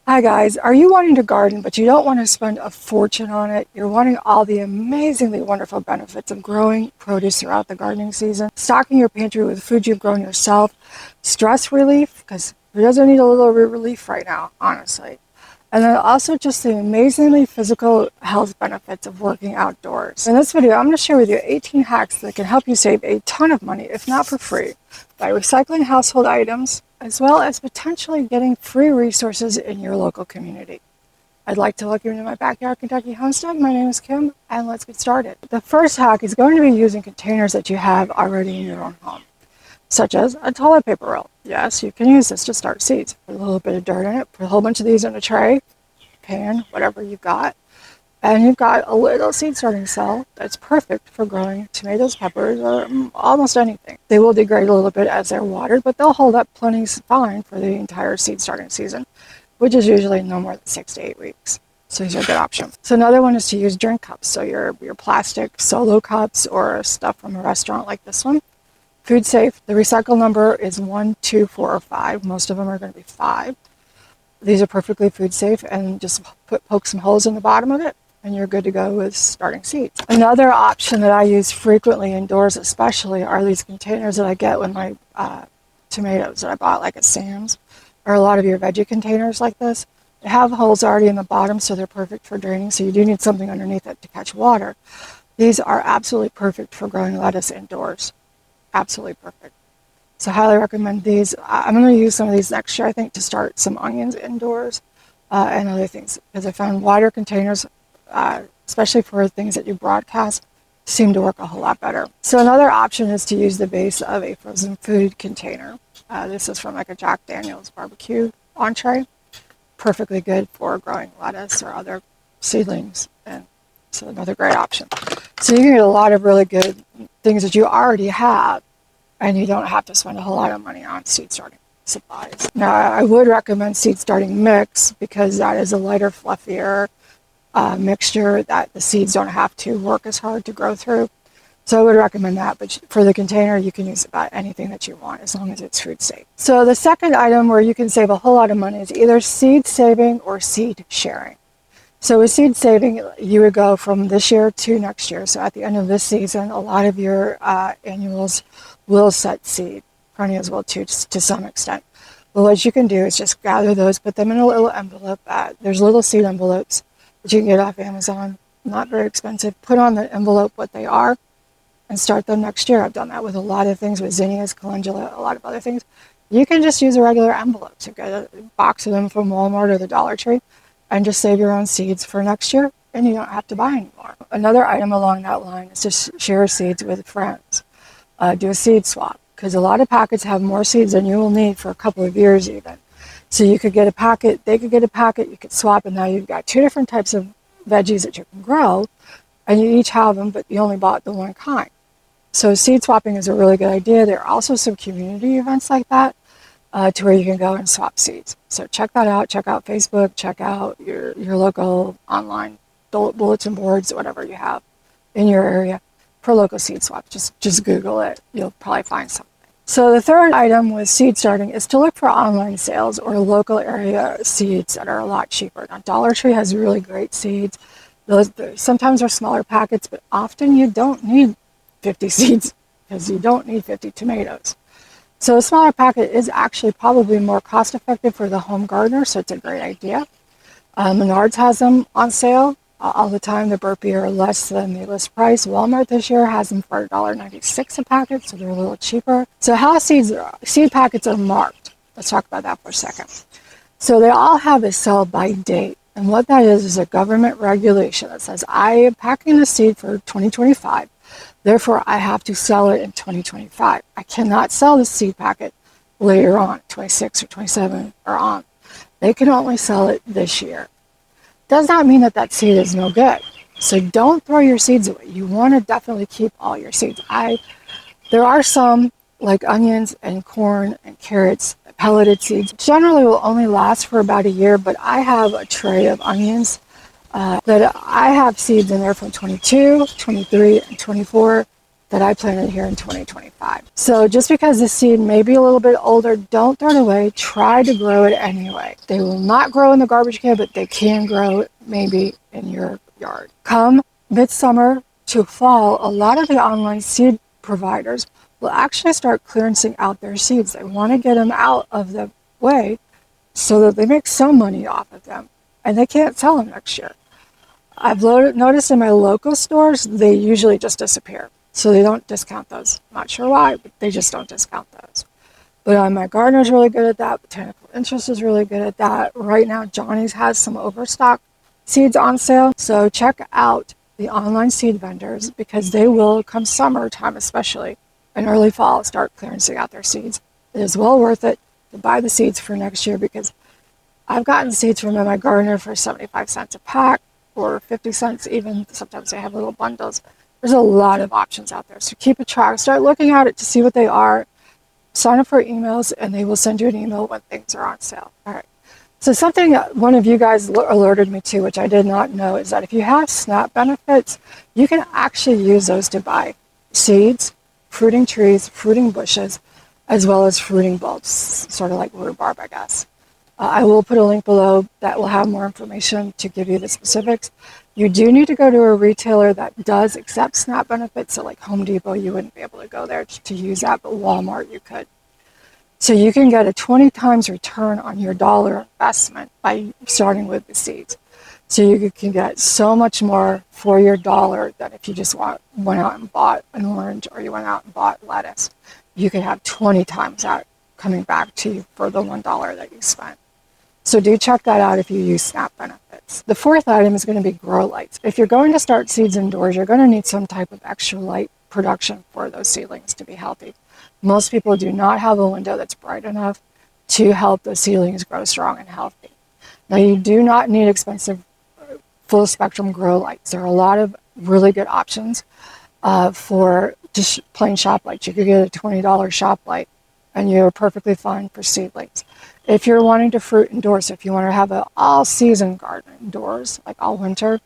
Hi guys, are you wanting to garden but you don't want to spend a fortune on it? You're wanting all the amazingly wonderful benefits of growing produce throughout the gardening season, stocking your pantry with food you've grown yourself, stress relief, because who doesn't need a little relief right now, honestly. And then also just the amazingly physical health benefits of working outdoors. In this video, I'm going to share with you 18 hacks that can help you save a ton of money, if not for free, by recycling household items, as well as potentially getting free resources in your local community. I'd like to welcome you to my backyard Kentucky homestead. My name is Kim, and let's get started. The first hack is going to be using containers that you have already in your own home, such as a toilet paper roll. Yes, you can use this to start seeds. Put a little bit of dirt in it, put a whole bunch of these in a tray, pan, whatever you've got, and you've got a little seed starting cell that's perfect for growing tomatoes, peppers, or almost anything. They will degrade a little bit as they're watered, but they'll hold up plenty fine for the entire seed starting season, which is usually no more than 6 to 8 weeks. So these are a good option. So another one is to use drink cups. So your plastic solo cups or stuff from a restaurant like this one. Food safe. The recycle number is 1, 2, 4, or 5. Most of them are going to be 5. These are perfectly food safe, and just poke some holes in the bottom of it, and you're good to go with starting seeds. Another option that I use frequently indoors especially are these containers that I get with my tomatoes that I bought like at Sam's, or a lot of your veggie containers like this. They have holes already in the bottom, so they're perfect for draining, so you do need something underneath it to catch water. These are absolutely perfect for growing lettuce indoors. Absolutely perfect. So I highly recommend these. I'm going to use some of these next year, I think, to start some onions indoors and other things, because I found wider containers, especially for things that you broadcast, seem to work a whole lot better. So another option is to use the base of a frozen food container. This is from like a Jack Daniel's barbecue entree. Perfectly good for growing lettuce or other seedlings, and so another great option. So you can get a lot of really good things that you already have, and you don't have to spend a whole lot of money on seed starting supplies. Now, I would recommend seed starting mix, because that is a lighter, fluffier mixture that the seeds don't have to work as hard to grow through. So I would recommend that, but for the container, you can use about anything that you want as long as it's food safe. So the second item where you can save a whole lot of money is either seed saving or seed sharing. So with seed saving, you would go from this year to next year. So at the end of this season, a lot of your annuals will set seed. Perennials will too, to some extent. But what you can do is just gather those, put them in a little envelope. There's little seed envelopes that you can get off Amazon. Not very expensive. Put on the envelope what they are and start them next year. I've done that with a lot of things, with zinnias, calendula, a lot of other things. You can just use a regular envelope. So get a box of them from Walmart or the Dollar Tree and just save your own seeds for next year, and you don't have to buy anymore. Another item along that line is to share seeds with friends. Do a seed swap, because a lot of packets have more seeds than you will need for a couple of years even. So you could get a packet, they could get a packet, you could swap, and now you've got 2 different types of veggies that you can grow, and you each have them, but you only bought the one kind. So seed swapping is a really good idea. There are also some community events like that to where you can go and swap seeds. So check that out. Check out Facebook. Check out your local online bulletin boards, whatever you have in your area for local seed swaps. Just Google it. You'll probably find something. So the third item with seed starting is to look for online sales or local area seeds that are a lot cheaper. Now, Dollar Tree has really great seeds. Sometimes they're smaller packets, but often you don't need 50 seeds, because you don't need 50 tomatoes. So a smaller packet is actually probably more cost effective for the home gardener, so it's a great idea. Menards has them on sale all the time. The burpee are less than the list price. Walmart this year has them for $1.96 a packet, so they're a little cheaper. So how seed packets are marked. Let's talk about that for a second. So they all have a sell by date. And what that is a government regulation that says, I am packing the seed for 2025. Therefore, I have to sell it in 2025. I cannot sell the seed packet later on, 26 or 27 or on. They can only sell it this year. Does not mean that that seed is no good. So don't throw your seeds away. You want to definitely keep all your seeds. There are some, like onions and corn and carrots, pelleted seeds, generally will only last for about a year, but I have a tray of onions that I have seeds in there from 22, 23, and 24 that I planted here in 2025. So just because the seed may be a little bit older, don't throw it away. Try to grow it anyway. They will not grow in the garbage can, but they can grow maybe in your yard. Come midsummer to fall, a lot of the online seed providers will actually start clearancing out their seeds. They want to get them out of the way so that they make some money off of them, and they can't sell them next year. I've noticed in my local stores, they usually just disappear. So they don't discount those. Not sure why, but they just don't discount those. But my gardener's really good at that. Botanical Interest is really good at that. Right now, Johnny's has some overstock seeds on sale. So check out the online seed vendors, because they will, come summertime especially, and early fall, start clearancing out their seeds. It is well worth it to buy the seeds for next year, because I've gotten seeds from my gardener for 75 cents a pack, or 50 cents even. Sometimes they have little bundles. There's a lot of options out there. So keep a track. Start looking at it to see what they are. Sign up for emails, and they will send you an email when things are on sale. All right. So something one of you guys alerted me to, which I did not know, is that if you have SNAP benefits, you can actually use those to buy seeds, fruiting trees, fruiting bushes, as well as fruiting bulbs, sort of like rhubarb, I guess. I will put a link below that will have more information to give you the specifics. You do need to go to a retailer that does accept SNAP benefits. So like Home Depot, you wouldn't be able to go there to use that, but Walmart, you could. So you can get a 20 times return on your dollar investment by starting with the seeds. So you can get so much more for your dollar than if you just went out and bought an orange, or you went out and bought lettuce. You could have 20 times that coming back to you for the $1 that you spent. So do check that out if you use SNAP benefits. The fourth item is going to be grow lights. If you're going to start seeds indoors, you're going to need some type of extra light production for those seedlings to be healthy. Most people do not have a window that's bright enough to help those seedlings grow strong and healthy. Now, you do not need expensive full spectrum grow lights. There are a lot of really good options for just plain shop lights. You could get a $20 shop light, and you're perfectly fine for seedlings. If you're wanting to fruit indoors, if you want to have an all-season garden indoors, like all winter,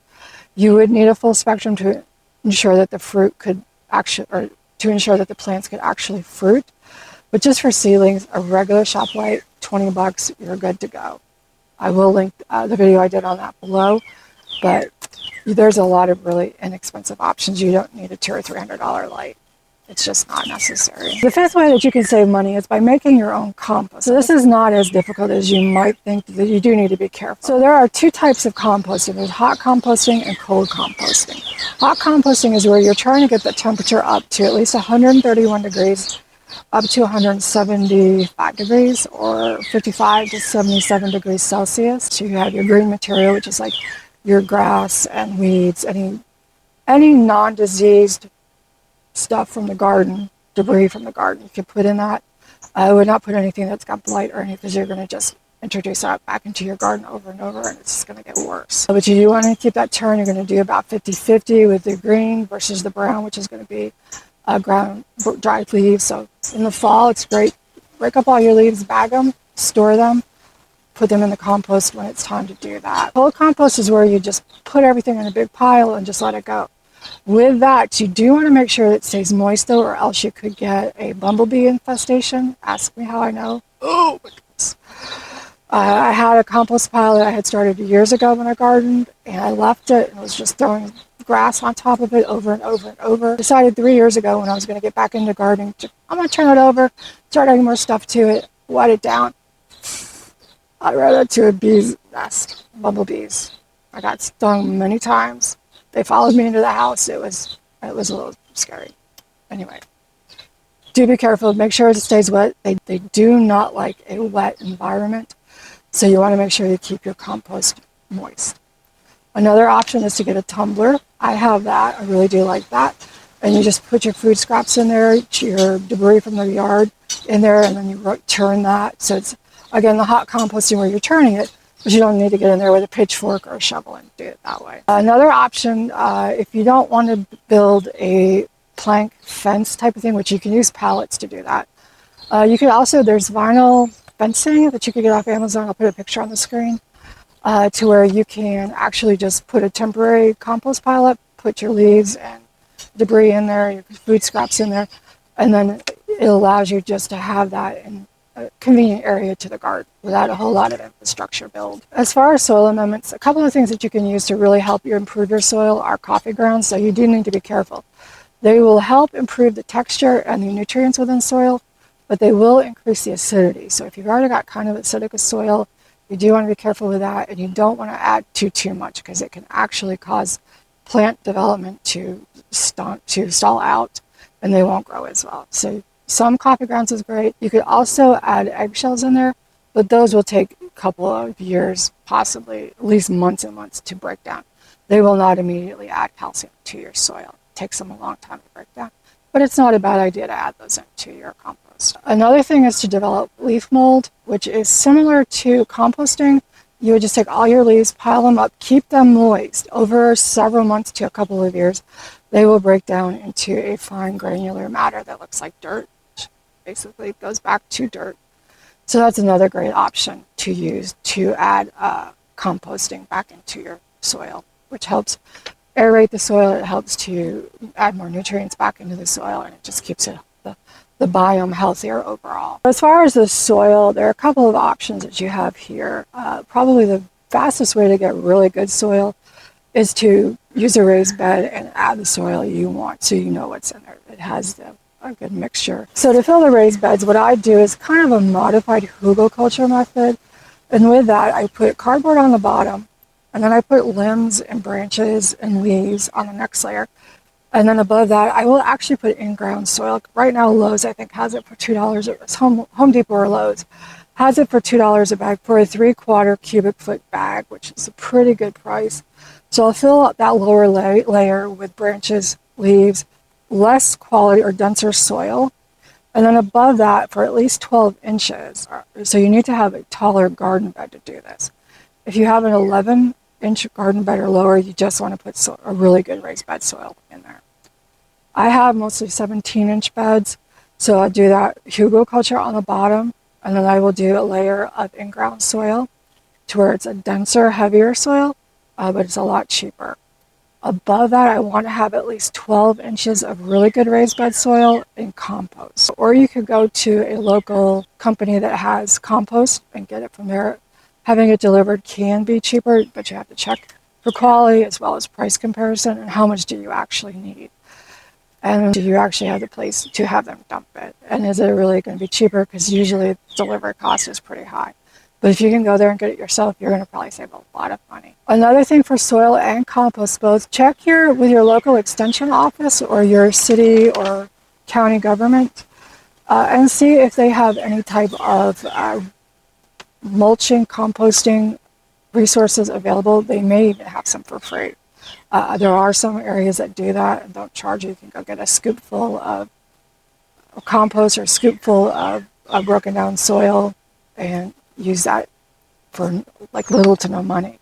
you would need a full spectrum to ensure that the fruit could actually, or to ensure that the plants could actually fruit. But just for seedlings, a regular shop light, $20, you're good to go. I will link the video I did on that below, but there's a lot of really inexpensive options. You don't need a $200 or $300 light. It's just not necessary. The fifth way that you can save money is by making your own compost. So this is not as difficult as you might think. That you do need to be careful. So there are two types of composting. There's hot composting and cold composting. Hot composting is where you're trying to get the temperature up to at least 131 degrees, up to 175 degrees, or 55 to 77 degrees Celsius. So you have your green material, which is like your grass and weeds, any non-diseased stuff from the garden, debris from the garden, you can put in that. I would not put anything that's got blight or anything, because you're going to just introduce that back into your garden over and over, and it's just going to get worse. But you do want to keep that turn. You're going to do about 50-50 with the green versus the brown, which is going to be ground dried leaves. So in the fall, it's great. Break up all your leaves, bag them, store them, put them in the compost when it's time to do that. Cold compost is where you just put everything in a big pile and just let it go. With that, you do want to make sure that it stays moist, though, or else you could get a bumblebee infestation. Ask me how I know. Oh, my goodness. I had a compost pile that I had started years ago when I gardened, and I left it and was just throwing grass on top of it over and over and over. Decided 3 years ago when I was going to get back into gardening, I'm going to turn it over, start adding more stuff to it, wet it down. I ran into a bee's nest, bumblebees. I got stung many times. They followed me into the house. It was a little scary. Anyway, do be careful. Make sure it stays wet. They do not like a wet environment. So you want to make sure you keep your compost moist. Another option is to get a tumbler. I have that. I really do like that. And you just put your food scraps in there, your debris from the yard in there, and then you turn that. So it's, again, the hot composting where you're turning it, but you don't need to get in there with a pitchfork or a shovel and do it that way. Another option, if you don't want to build a plank fence type of thing, which you can use pallets to do that. You could also, there's vinyl fencing that you could get off Amazon. I'll put a picture on the screen to where you can actually just put a temporary compost pile up, put your leaves and debris in there, your food scraps in there, and then it allows you just to have that in a convenient area to the garden without a whole lot of infrastructure build. As far as soil amendments, a couple of things that you can use to really help you improve your soil are coffee grounds, so you do need to be careful. They will help improve the texture and the nutrients within soil, but they will increase the acidity. So if you've already got kind of acidic soil, you do want to be careful with that, and you don't want to add too much because it can actually cause plant development to stall out, and they won't grow as well. So some coffee grounds is great. You could also add eggshells in there, but those will take a couple of years, possibly at least months and months to break down. They will not immediately add calcium to your soil. It takes them a long time to break down, but it's not a bad idea to add those into your compost. Another thing is to develop leaf mold, which is similar to composting. You would just take all your leaves, pile them up, keep them moist over several months to a couple of years. They will break down into a fine granular matter that looks like dirt. Basically goes back to dirt. So that's another great option to use to add composting back into your soil, which helps aerate the soil. It helps to add more nutrients back into the soil, and it just keeps the biome healthier overall. As far as the soil, there are a couple of options that you have here. Probably the fastest way to get really good soil is to use a raised bed and add the soil you want, so you know what's in there. It has a good mixture. So to fill the raised beds, what I do is kind of a modified hugelkultur method. And with that, I put cardboard on the bottom, and then I put limbs and branches and leaves on the next layer. And then above that, I will actually put in-ground soil. Right now, Lowe's, I think, has it for $2. It was Home Depot or Lowe's. Has it for $2 a bag for a 3/4 cubic foot bag, which is a pretty good price. So I'll fill up that lower layer with branches, leaves, less quality or denser soil. And then above that for at least 12 inches. So you need to have a taller garden bed to do this. If you have an 11-inch garden bed or lower, you just want to put a really good raised bed soil in there. I have mostly 17-inch beds, so I'll do that hugelkultur on the bottom, and then I will do a layer of in-ground soil to where it's a denser, heavier soil, but it's a lot cheaper. Above that, I want to have at least 12 inches of really good raised bed soil in compost. Or you could go to a local company that has compost and get it from there. Having it delivered can be cheaper, but you have to check for quality as well as price comparison and how much do you actually need. And do you actually have the place to have them dump it? And is it really going to be cheaper? Because usually delivery cost is pretty high. But if you can go there and get it yourself, you're going to probably save a lot of money. Another thing for soil and compost both, check with your local extension office or your city or county government and see if they have any type of mulching, composting resources available. They may even have some for free. There are some areas that do that and don't charge you. You can go get a scoopful of compost or a scoopful of broken down soil and use that for like little to no money.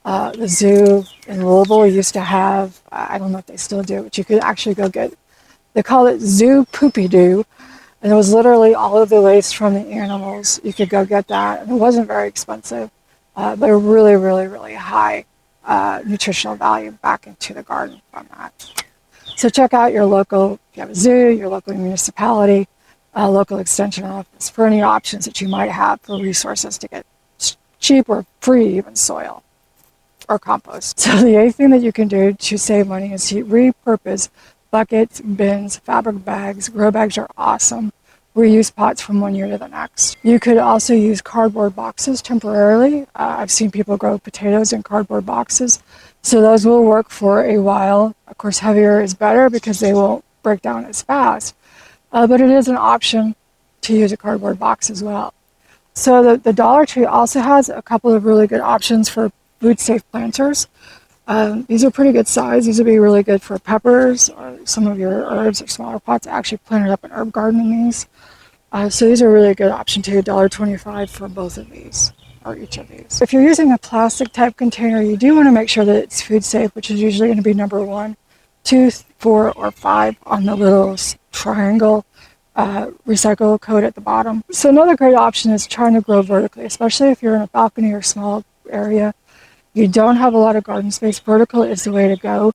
The zoo in Louisville used to have, I don't know if they still do, but you could actually go get, they call it zoo poopy doo, and it was literally all of the waste from the animals. You could go get that, and it wasn't very expensive, but a really, really, really high nutritional value back into the garden from that. So check out your local, if you have a zoo, your local municipality, local extension office for any options that you might have for resources to get cheap or free even soil or compost. So the 8th thing that you can do to save money is to repurpose buckets, bins, fabric bags. Grow bags are awesome. Reuse pots from one year to the next. You could also use cardboard boxes temporarily. I've seen people grow potatoes in cardboard boxes. So those will work for a while. Of course, heavier is better because they won't break down as fast. But it is an option to use a cardboard box as well. So the Dollar Tree also has a couple of really good options for food-safe planters. These are pretty good size. These would be really good for peppers or some of your herbs or smaller pots. I actually planted up an herb garden in these. So these are a really good option too, $1.25 for both of these, or each of these. If you're using a plastic type container, you do want to make sure that it's food safe, which is usually going to be number 1, 2, 4, or 5 on the little triangle recycle code at the bottom. So another great option is trying to grow vertically, especially if you're in a balcony or small area. You don't have a lot of garden space. Vertical is the way to go.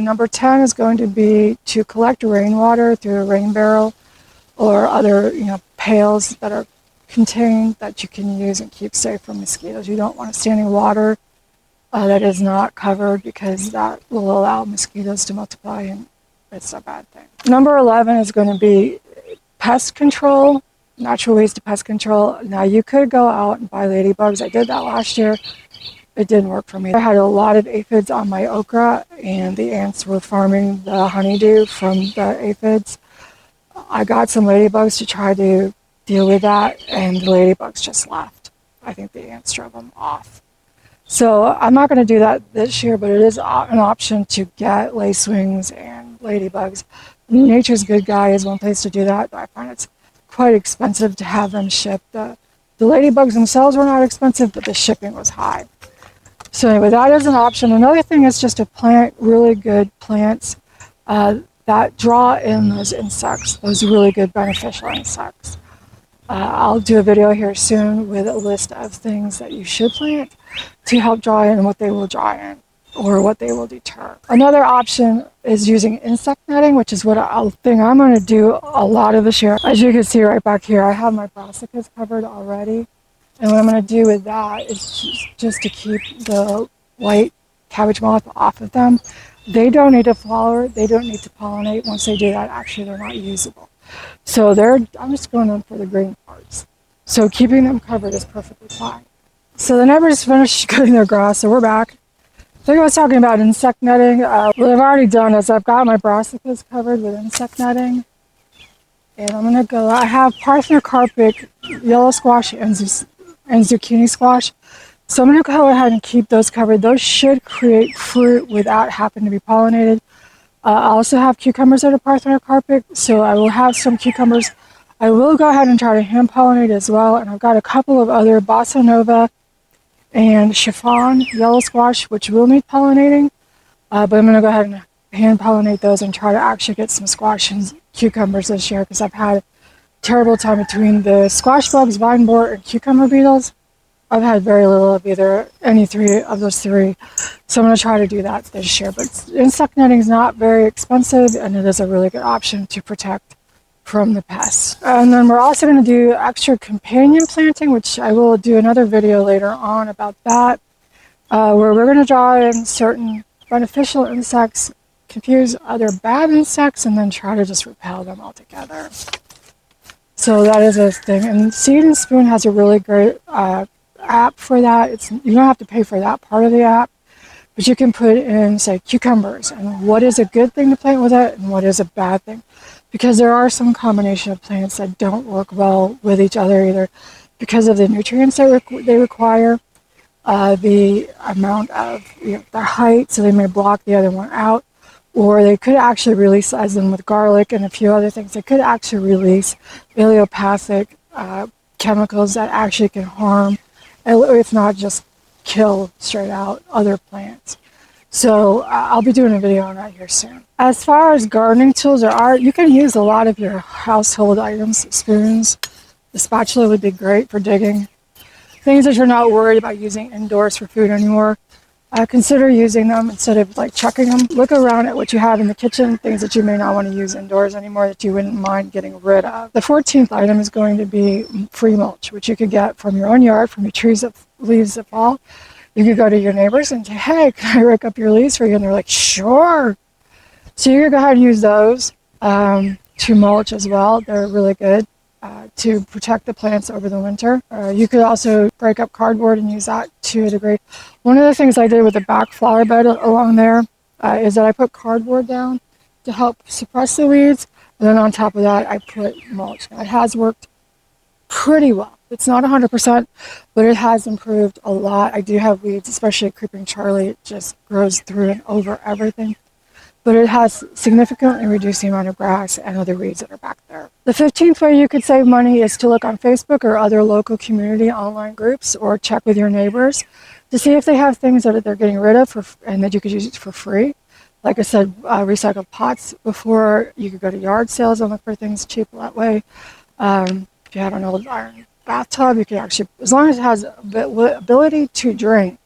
Number 10 is going to be to collect rainwater through a rain barrel or other, pails that are contained that you can use and keep safe from mosquitoes. You don't want standing water that is not covered, because that will allow mosquitoes to multiply, and it's a bad thing. Number 11 is going to be pest control, natural ways to pest control. Now, you could go out and buy ladybugs. I did that last year. It didn't work for me. I had a lot of aphids on my okra, and the ants were farming the honeydew from the aphids. I got some ladybugs to try to deal with that, and the ladybugs just left. I think the ants drove them off. So I'm not going to do that this year, but it is an option to get lacewings and ladybugs. Nature's Good Guy is one place to do that, but I find it's quite expensive to have them shipped. The ladybugs themselves were not expensive, but the shipping was high. So anyway, that is an option. Another thing is just to plant really good plants that draw in those insects, those really good beneficial insects. I'll do a video here soon with a list of things that you should plant to help draw in and what they will draw in or what they will deter. Another option is using insect netting, which is what a thing I'm going to do a lot of this year. As you can see right back here, I have my brassicas covered already. And what I'm going to do with that is just to keep the white cabbage moth off of them. They don't need to flower. They don't need to pollinate. Once they do that, actually, they're not usable. So I'm just going on for the green parts. So keeping them covered is perfectly fine. So the neighbors finished cutting their grass, so we're back. I think I was talking about insect netting. What I've already done is I've got my brassicas covered with insect netting. And I'm going to go, I have parthenocarpic, yellow squash, and zucchini squash. So I'm going to go ahead and keep those covered. Those should create fruit without having to be pollinated. I also have cucumbers that are parthenocarpic, so I will have some cucumbers. I will go ahead and try to hand pollinate as well, and I've got a couple of other bossa nova and chiffon yellow squash, which will need pollinating, but I'm going to go ahead and hand pollinate those and try to actually get some squash and cucumbers this year, because I've had a terrible time between the squash bugs, vine borer, and cucumber beetles. I've had very little of any three of those three, so I'm going to try to do that this year. But insect netting is not very expensive, and it is a really good option to protect from the pests. And then we're also going to do extra companion planting, which I will do another video later on about that, where we're going to draw in certain beneficial insects, confuse other bad insects, and then try to just repel them altogether. So that is a thing. And Seed and Spoon has a really great app for that. You don't have to pay for that part of the app, but you can put in, say, cucumbers, and what is a good thing to plant with it and what is a bad thing, because there are some combination of plants that don't work well with each other, either because of the nutrients that they require, the amount of their height, so they may block the other one out, or they could actually release, as in with garlic and a few other things, they could actually release allelopathic chemicals that actually can harm, if not just kill straight out, other plants. So I'll be doing a video on that here soon. As far as gardening tools, you can use a lot of your household items, spoons. The spatula would be great for digging. Things that you're not worried about using indoors for food anymore. Consider using them instead of chucking them. Look around at what you have in the kitchen, things that you may not want to use indoors anymore that you wouldn't mind getting rid of. The 14th item is going to be free mulch, which you could get from your own yard, from your leaves that fall. You could go to your neighbors and say, hey, can I rake up your leaves for you? And they're like, sure. So you can go ahead and use those to mulch as well. They're really good to protect the plants over the winter. You could also break up cardboard and use that to a degree. One of the things I did with the back flower bed along there is that I put cardboard down to help suppress the weeds. And then on top of that, I put mulch. Now, it has worked pretty well. It's not 100%, but it has improved a lot. I do have weeds, especially Creeping Charlie. It just grows through and over everything. But it has significantly reduced the amount of grass and other weeds that are back there. The 15th way you could save money is to look on Facebook or other local community online groups, or check with your neighbors to see if they have things that they're getting rid of and that you could use it for free. Like I said, recycled pots before. You could go to yard sales and look for things cheap that way. If you have an old iron bathtub, you could actually, as long as it has ability to drain,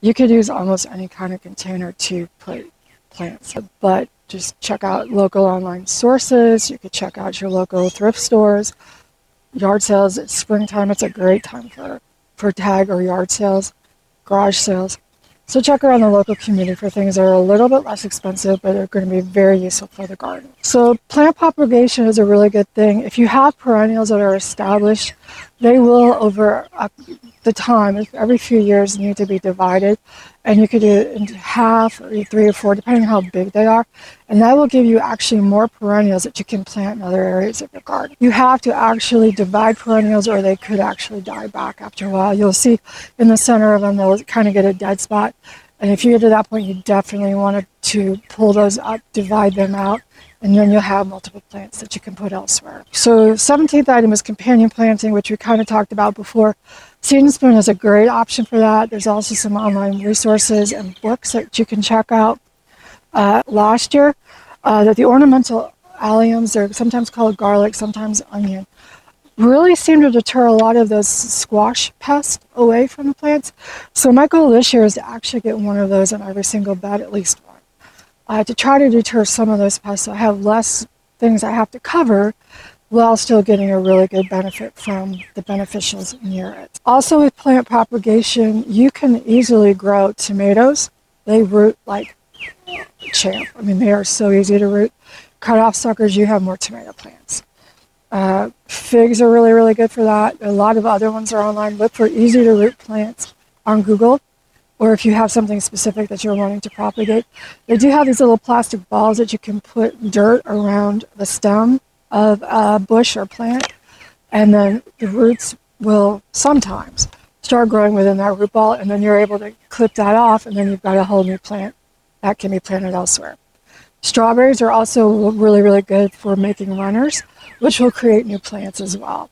you could use almost any kind of container to put plants. But just check out local online sources. You could check out your local thrift stores, yard sales. It's springtime. It's a great time for tag or yard sales, garage sales. So check around the local community for things that are a little bit less expensive, but are going to be very useful for the garden. So plant propagation is a really good thing. If you have perennials that are established, they will over the time, every few years, need to be divided. And you could do it into half or 3 or 4, depending on how big they are. And that will give you actually more perennials that you can plant in other areas of your garden. You have to actually divide perennials or they could actually die back after a while. You'll see in the center of them, they'll kind of get a dead spot. And if you get to that point, you definitely want to pull those up, divide them out, and then you'll have multiple plants that you can put elsewhere. So 17th item is companion planting, which we kind of talked about before. Seed and Spoon is a great option for that. There's also some online resources and books that you can check out. Last year, that the ornamental alliums, they're sometimes called garlic, sometimes onion, really seem to deter a lot of those squash pests away from the plants. So my goal this year is to actually get one of those in every single bed, at least one, to try to deter some of those pests so I have less things I have to cover while still getting a really good benefit from the beneficials near it. Also with plant propagation, you can easily grow tomatoes. They root like champ. I mean, they are so easy to root. Cut off suckers, you have more tomato plants. Figs are really, really good for that. A lot of other ones are online. Look for easy to root plants on Google, or if you have something specific that you're wanting to propagate. They do have these little plastic balls that you can put dirt around the stem of a bush or plant, and then the roots will sometimes start growing within that root ball, and then you're able to clip that off, and then you've got a whole new plant that can be planted elsewhere. Strawberries are also really, really good for making runners, which will create new plants as well.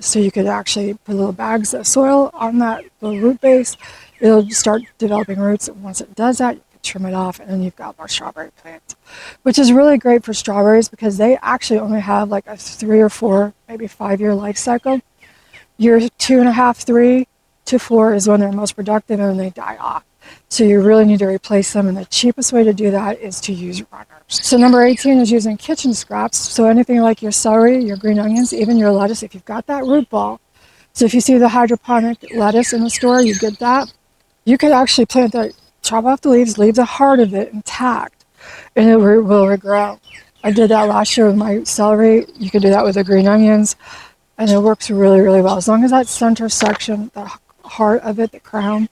So you could actually put little bags of soil on that little root base. It'll start developing roots, and once it does that, you can trim it off, and then you've got more strawberry plants, which is really great for strawberries because they actually only have like a 3 or 4, maybe 5-year life cycle. Year 2.5, 3 to 4 is when they're most productive, and then they die off. So you really need to replace them, and the cheapest way to do that is to use runners. So number 18 is using kitchen scraps. So anything like your celery, your green onions, even your lettuce, if you've got that root ball. So if you see the hydroponic lettuce in the store, you get that. You could actually plant that, chop off the leaves, leave the heart of it intact, and it will regrow. I did that last year with my celery. You could do that with the green onions, and it works really, really well. As long as that center section, the heart of it, the crown,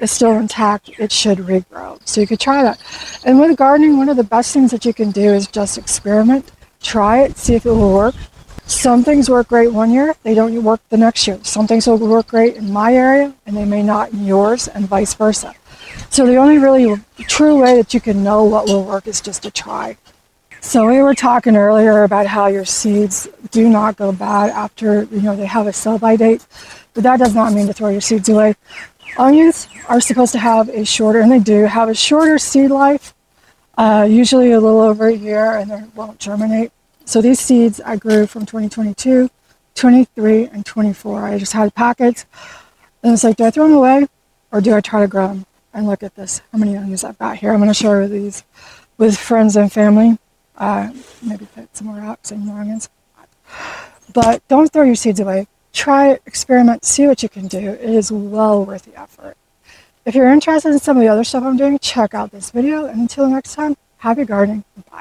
is still intact, it should regrow. So you could try that. And with gardening, one of the best things that you can do is just experiment, try it, see if it will work. Some things work great one year, they don't work the next year. Some things will work great in my area, and they may not in yours, and vice versa. So the only really true way that you can know what will work is just to try. So we were talking earlier about how your seeds do not go bad after, they have a sell-by date, but that does not mean to throw your seeds away. Onions are supposed to have a shorter, and they do have a shorter seed life, usually a little over a year, and they won't germinate. So these seeds I grew from 2022, 23, and 24. I just had packets, and it's like, do I throw them away, or do I try to grow them? And look at this, how many onions I've got here. I'm going to share these with friends and family. Maybe put some more out, some more onions. But don't throw your seeds away. Try it, experiment, see what you can do. It is well worth the effort. If you're interested in some of the other stuff I'm doing, check out this video. And until next time, happy gardening. Bye.